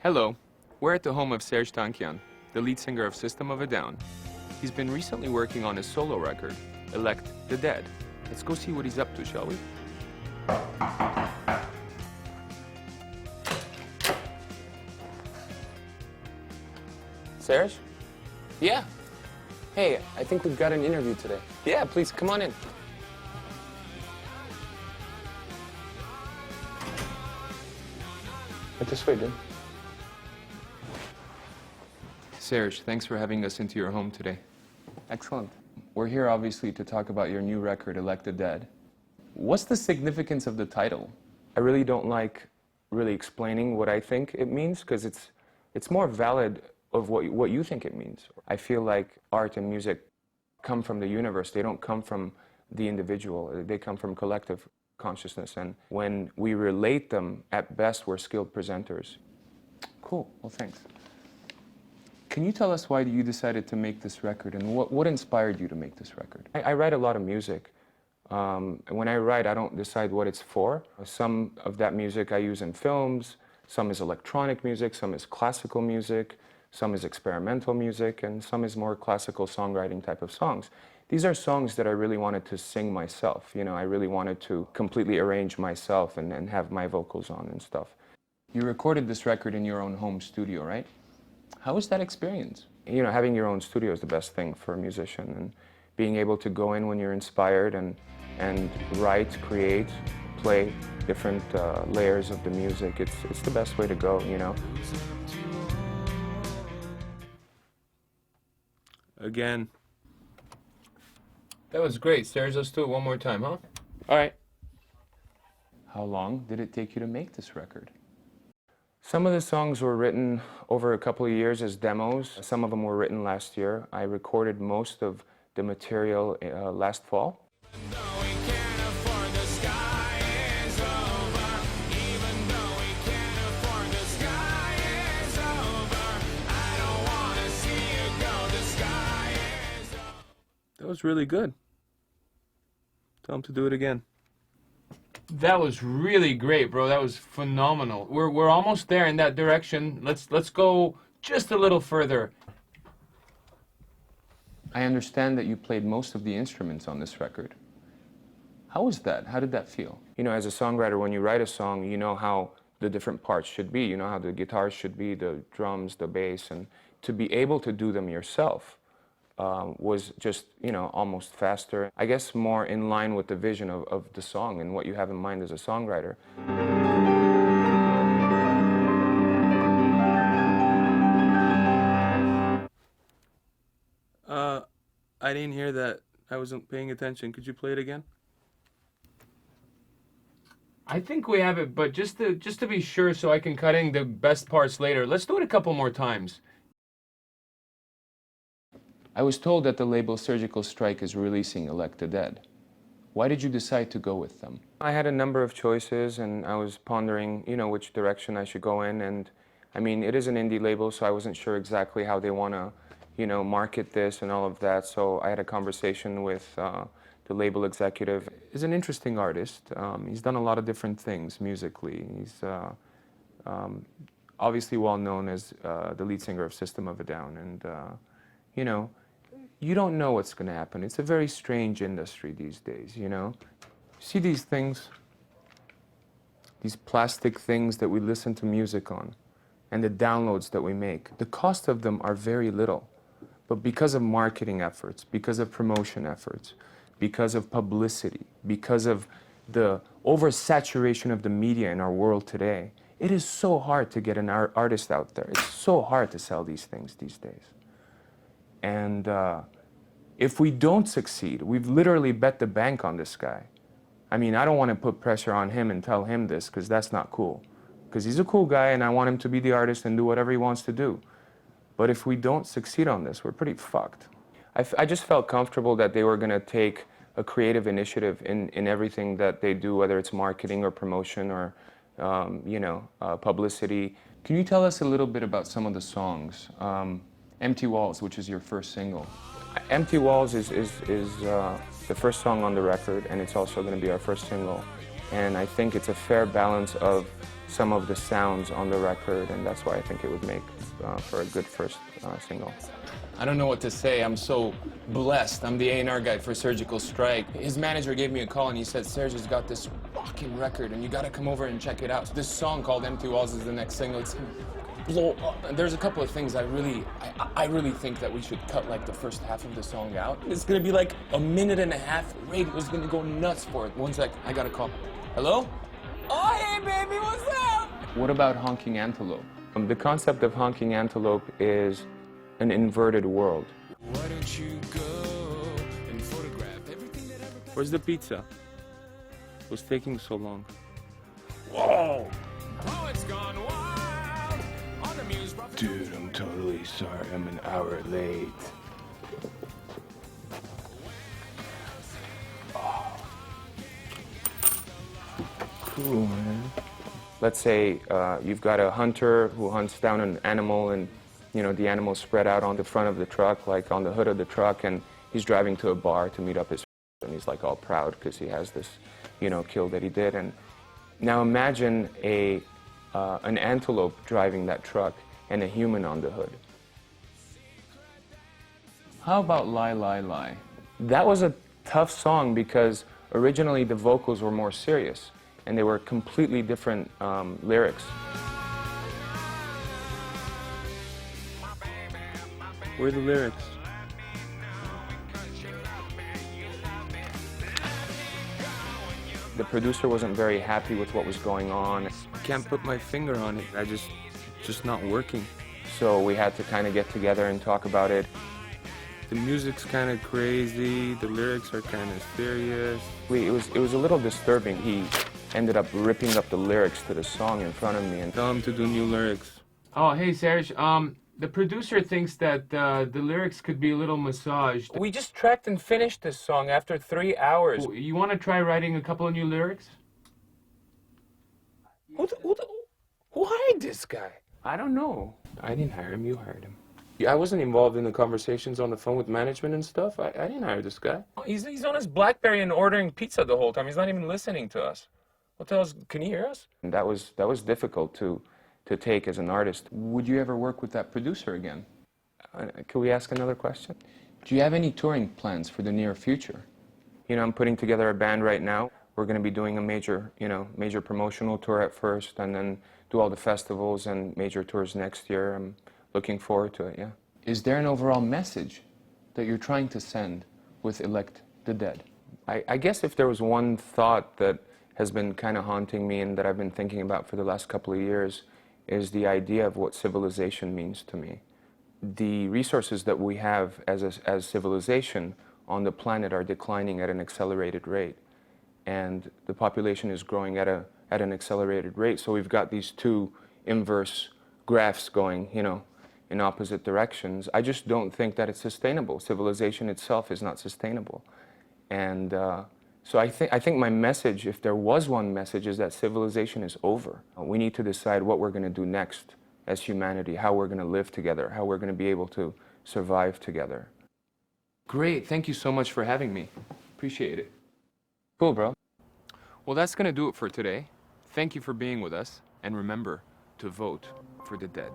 Hello, we're at the home of Serj Tankian, the lead singer of System of a Down. He's been recently working on his solo record, Elect the Dead. Let's go see what he's up to, shall we? Serj? Yeah. Hey, I think we've got an interview today. Yeah, please, come on in. Right this way, dude. Serj, thanks for having us into your home today. Excellent. We're here obviously to talk about your new record, Elect the Dead. What's the significance of the title? I really don't like really explaining what I think it means because it's more valid of what you think it means. I feel like art and music come from the universe. They don't come from the individual. They come from collective consciousness. And when we relate them, at best, we're skilled presenters. Cool. Well, thanks. Can you tell us why you decided to make this record and what inspired you to make this record? I write a lot of music. When I write, I don't decide what it's for. Some of that music I use in films, some is electronic music, some is classical music, some is experimental music, and some is more classical songwriting type of songs. These are songs that I really wanted to sing myself. You know, I really wanted to completely arrange myself and have my vocals on and stuff. You recorded this record in your own home studio, right? How was that experience? You know, having your own studio is the best thing for a musician, and being able to go in when you're inspired and write, create, play different layers of the music. It's the best way to go, you know. Again. That was great, Serj. Let's do it one more time, huh? All right. How long did it take you to make this record? Some of the songs were written over a couple of years as demos. Some of them were written last year. I recorded most of the material last fall. That was really good. Tell him to do it again. That was really great, bro. That was phenomenal. We're almost there in that direction. Let's go just a little further. I understand that you played most of the instruments on this record. How was that? How did that feel? You know, as a songwriter, when you write a song, you know how the different parts should be. You know how the guitars should be, the drums, the bass, and to be able to do them yourself was just, you know, almost faster. I guess more in line with the vision of the song and what you have in mind as a songwriter. I didn't hear that. I wasn't paying attention. Could you play it again? I think we have it, but just to be sure so I can cut in the best parts later, let's do it a couple more times. I was told that the label Surgical Strike is releasing Elect the Dead. Why did you decide to go with them? I had a number of choices and I was pondering, you know, which direction I should go in. And I mean, it is an indie label, so I wasn't sure exactly how they want to, you know, market this and all of that. So I had a conversation with the label executive. He's an interesting artist. He's done a lot of different things musically. He's obviously well known as the lead singer of System of a Down. And, you know, you don't know what's going to happen. It's a very strange industry these days, you know. See these things, these plastic things that we listen to music on, and the downloads that we make. The cost of them are very little, but because of marketing efforts, because of promotion efforts, because of publicity, because of the oversaturation of the media in our world today, it is so hard to get an artist out there. It's so hard to sell these things these days. And if we don't succeed, we've literally bet the bank on this guy. I mean, I don't want to put pressure on him and tell him this, because that's not cool. Because he's a cool guy and I want him to be the artist and do whatever he wants to do. But if we don't succeed on this, we're pretty fucked. I just felt comfortable that they were going to take a creative initiative in everything that they do, whether it's marketing or promotion or, you know, publicity. Can you tell us a little bit about some of the songs? Empty Walls, which is your first single. Empty Walls is the first song on the record, and it's also going to be our first single. And I think it's a fair balance of some of the sounds on the record, and that's why I think it would make for a good first single. I don't know what to say. I'm so blessed. I'm the A&R guy for Surgical Strike. His manager gave me a call and he said, Serj has got this rocking record and you gotta come over and check it out. This song called Empty Walls is the next single. It's gonna blow up. And there's a couple of things I really think that we should cut like the first half of the song out. It's gonna be like a minute and a half. Radio's gonna go nuts for it. One sec, I got a call. Hello? Oh, hey baby, what's up? What about honking antelope? The concept of honking antelope is an inverted world. Why don't you go and photograph everything that ever passed? Where's the pizza? It was taking so long. Whoa! Oh, it's gone wild on the Muse Prophet. Dude, I'm totally sorry. I'm an hour late. Oh. Cool, man. Let's say you've got a hunter who hunts down an animal and the animal's spread out on the front of the truck, like on the hood of the truck, and he's driving to a bar to meet up his and he's like all proud because he has this, kill that he did. And now imagine an antelope driving that truck and a human on the hood. How about Lie, Lie, Lie? That was a tough song because originally the vocals were more serious and they were completely different lyrics. Where are the lyrics? The producer wasn't very happy with what was going on. I can't put my finger on it. Just not working. So we had to kind of get together and talk about it. The music's kind of crazy. The lyrics are kind of serious. It was a little disturbing. He ended up ripping up the lyrics to the song in front of me and Tell him to do new lyrics. Oh, hey, Serj. The producer thinks that the lyrics could be a little massaged. we just tracked and finished this song after 3 hours. You want to try writing a couple of new lyrics? Who hired this guy? I don't know. I didn't hire him, you hired him. I wasn't involved in the conversations on the phone with management and stuff. I didn't hire this guy. He's on his BlackBerry and ordering pizza the whole time. He's not even listening to us. What the hell can he hear us? And that was difficult to take as an artist. Would you ever work with that producer again? Could we ask another question? Do you have any touring plans for the near future? I'm putting together a band right now. We're going to be doing a major promotional tour at first and then do all the festivals and major tours next year. I'm looking forward to it, yeah. Is there an overall message that you're trying to send with Elect the Dead? I guess if there was one thought that has been kind of haunting me and that I've been thinking about for the last couple of years is the idea of what civilization means to me. The resources that we have as civilization on the planet are declining at an accelerated rate, and the population is growing at an accelerated rate. So we've got these two inverse graphs going, in opposite directions. I just don't think that it's sustainable. Civilization itself is not sustainable, and so I think my message, if there was one message, is that civilization is over. We need to decide what we're going to do next as humanity, how we're going to live together, how we're going to be able to survive together. Great, thank you so much for having me. Appreciate it. Cool, bro. Well, that's going to do it for today. Thank you for being with us, and remember to vote for the dead.